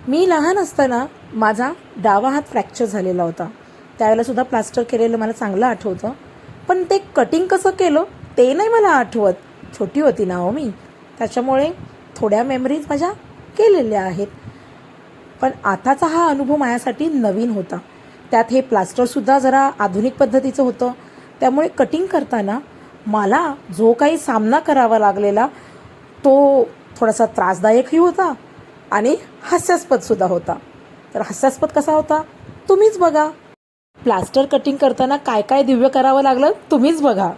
मी लहान असताना माझा डावा हात फ्रॅक्चर झालेला होता. त्यावेळेलासुद्धा प्लास्टर केलेलं मला चांगलं आठवतं. पण ते कटिंग कसं केलं ते नाही मला आठवत. छोटी होती ना हो मी, त्याच्यामुळे थोड्या मेमरीज माझ्या केलेल्या आहेत. पण आताचा हा अनुभव माझ्यासाठी नवीन होता. त्यात हे प्लास्टरसुद्धा जरा आधुनिक पद्धतीचं होतं. त्यामुळे कटिंग करताना मला जो काही सामना करावा लागलेला तो थोडासा त्रासदायकही होता आणि हास्यास्पदसुद्धा होता. तर हास्यास्पद कसा होता तुम्हीच बघा. प्लास्टर कटिंग करताना काय काय दिव्य करावं लागलं तुम्हीच बघा.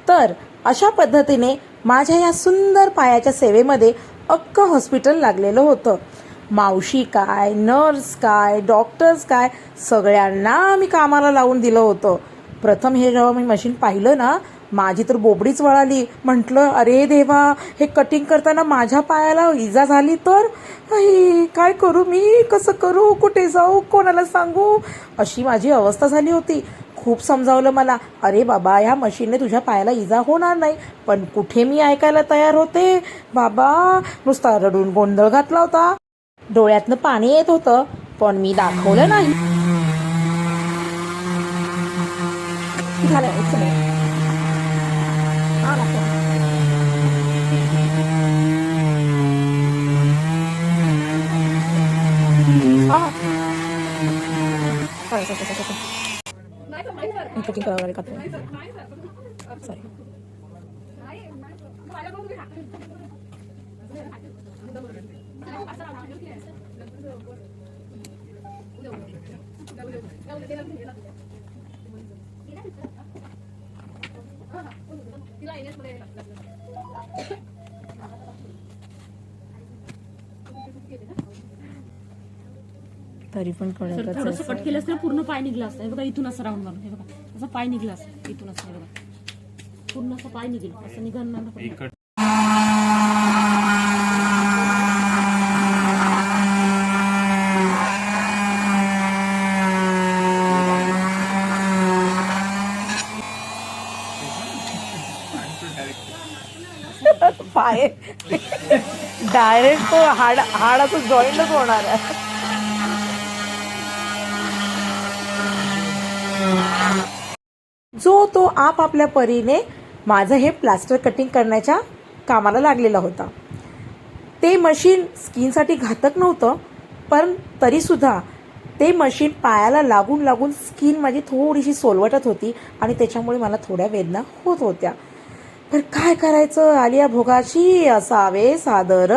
तर अशा पद्धतीने माझ्या या सुंदर पायाच्या सेवेमध्ये अख्खं हॉस्पिटल लागलेलं होतं. मावशी काय, नर्स काय, डॉक्टर्स काय, सगळ्यांना आम्ही कामाला लावून दिलं होतं. प्रथम हे जेव्हा मी मशीन पाहिलं ना, माझी तर बोबडीच वळाली. म्हटलं अरे देवा, हे कटिंग करताना माझ्या पायाला इजा झाली तर काय करू मी, कसं करू, कुठे जाऊ, कोणाला सांगू, अशी माझी अवस्था झाली होती. खूप समजावलं मला, अरे बाबा ह्या मशीनने तुझ्या पायाला इजा होणार नाही. पण कुठे मी ऐकायला तयार होते बाबा. नुसता रडून गोंधळ घातला होता. डोळ्यातनं पाणी येत होतं पण मी दाखवलं नाही. तरी पण थोडंसं कट केलं असतं पूर्ण पाय निघला असतं. हे बघा इथून असं राऊंड मारून, हे बघा असं पाय निघला असतं इथून असं, हे बघा पूर्ण असं पाय निघेल, असं निघणार. पाय डायरेक्ट तो हाडाचं जॉईंटच होणार आहे. जो तो आपापल्या परीने माझं हे प्लास्टर कटिंग करण्याच्या कामाला लागलेला होता. ते मशीन स्किनसाठी घातक नव्हतं, पण तरीसुद्धा ते मशीन पायाला लागून लागून स्किन माझी थोडीशी सोलवटत होती आणि त्याच्यामुळे मला थोड्या वेदना होत होत्या. तर काय करायचं, आलिया भोगाची असावे सादर.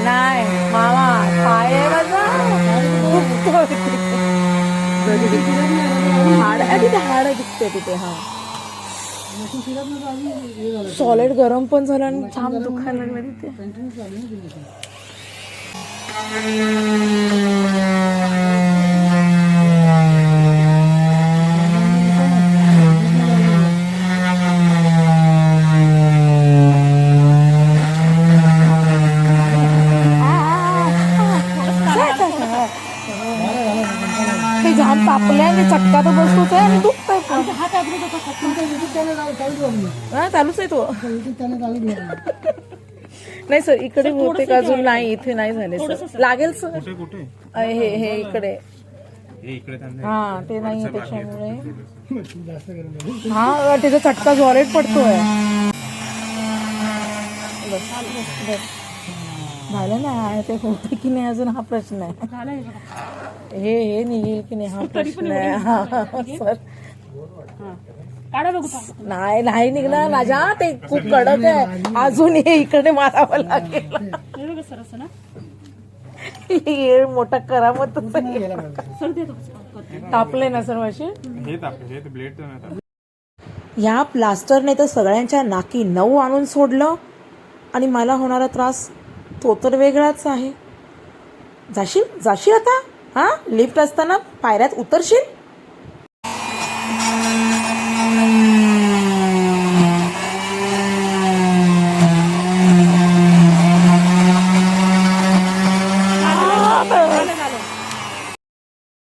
नाही मामा, पाय हाड दुखते तिथे. हा सॉलिड गरम पण झालं आणि छान दुखायला लागलं तिथे. ते जाम तापल्याने चटका तर बसतोच आहे आणि दुखतंय पण. चालूच आहे तो. नाही सर, इकडे बहुतेक अजून नाही, इथे नाही झाले सर. लागेल सर. हे इकडे. हा ते नाही आहे त्याच्यामुळे. हा त्याचा चटका जोरात पडतोय. झालं ना ते, होते की नाही अजून हा प्रश्न आहे. हे निघेल की नाही हा प्रश्न आहे सर. नाही निघणार माझ्या, ते खूप कडक आहे. अजून हे इकडे मारावं लागेल. हे मोठा करामत तापले ना सर मशीन. या प्लास्टरने तर सगळ्यांच्या नाकी 9 आणून सोडलं आणि मला होणारा त्रास तो तर वेगळाच आहे. जाशील आता? हा, लिफ्ट असताना पायऱ्यात उतरशील?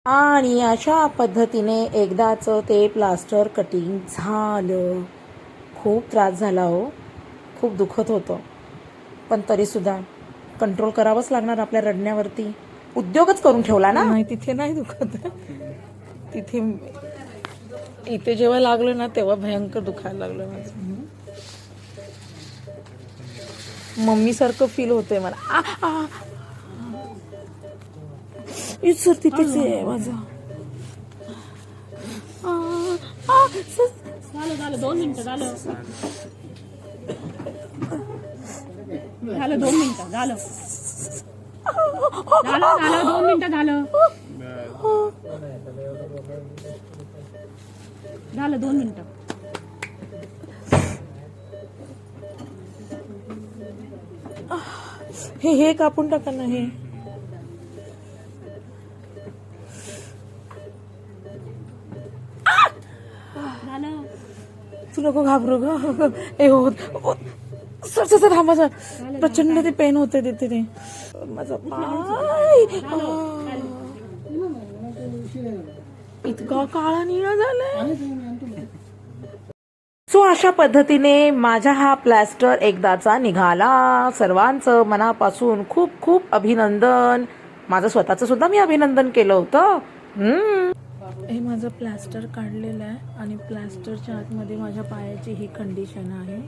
आणि अशा पद्धतीने एकदाच ते प्लास्टर कटिंग झालं. खूप त्रास झाला हो, खूप दुखत होतं, पण तरीसुद्धा कंट्रोल करावंच लागणार आपल्या रडण्यावरती. उद्योगच करून ठेवला ना. नाही, तिथे नाही दुखत. तिथे इथे जेव्हा लागलं ना तेव्हा भयंकर दुखायला लागलं माझं. मम्मी सारखं फील होतंय मला. सर तिथेच आहे माझं. झालं 2 मिनिटं झालं 2 मिनिटं झालं 2 मिनिटं झालं 2 मिनिटं. हे कापून टाका ना. हे झालं. तू नको घाबरू ग. ए हो सर थांबा सर. प्रचंड ते पेन होते तिथे. ते माझा पाय इतका काळा निळा झालाय. सो अशा पद्धतीने माझा हा प्लॅस्टर एकदाचा निघाला. सर्वांचं मनापासून खूप खूप अभिनंदन. माझं स्वतःचं सुद्धा मी अभिनंदन केलं होतं. हे माझं प्लॅस्टर काढलेलं आहे आणि प्लॅस्टरच्या आतमध्ये माझ्या पायाची ही कंडिशन आहे.